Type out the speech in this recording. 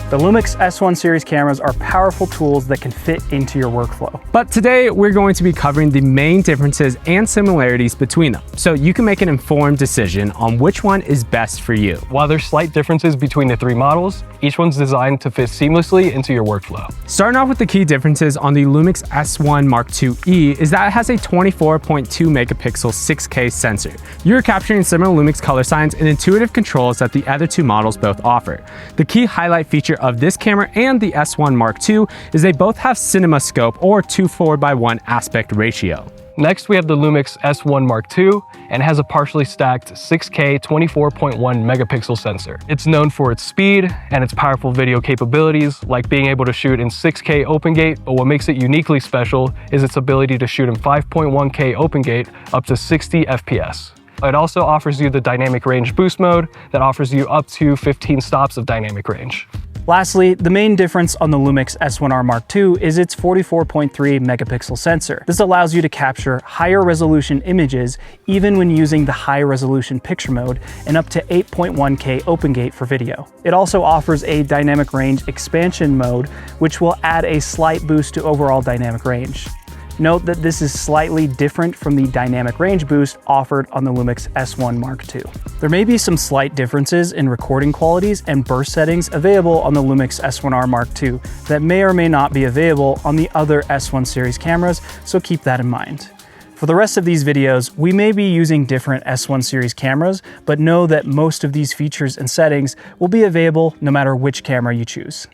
The LUMIX S1 series cameras are powerful tools that can fit into your workflow. But today we're going to be covering the main differences and similarities between them, so you can make an informed decision on which one is best for you. While there's slight differences between the three models, each one's designed to fit seamlessly into your workflow. Starting off with the key differences on the LUMIX S1 Mark IIe is that it has a 24.2 megapixel 6K sensor. You're capturing similar LUMIX color signs and intuitive controls that the other two models both offer. The key highlight feature of this camera and the S1 Mark II is they both have cinema scope or 2:4:1 aspect ratio. Next, we have the LUMIX S1 Mark II and has a partially stacked 6K 24.1 megapixel sensor. It's known for its speed and its powerful video capabilities, like being able to shoot in 6K open gate, but what makes it uniquely special is its ability to shoot in 5.1K open gate up to 60 FPS. It also offers you the dynamic range boost mode that offers you up to 15 stops of dynamic range. Lastly, the main difference on the LUMIX S1R Mark II is its 44.3 megapixel sensor. This allows you to capture higher resolution images even when using the high resolution picture mode and up to 8.1K open gate for video. It also offers a dynamic range expansion mode, which will add a slight boost to overall dynamic range. Note that this is slightly different from the dynamic range boost offered on the LUMIX S1 Mark II. There may be some slight differences in recording qualities and burst settings available on the LUMIX S1R Mark II that may or may not be available on the other S1 series cameras, so keep that in mind. For the rest of these videos, we may be using different S1 series cameras, but know that most of these features and settings will be available no matter which camera you choose.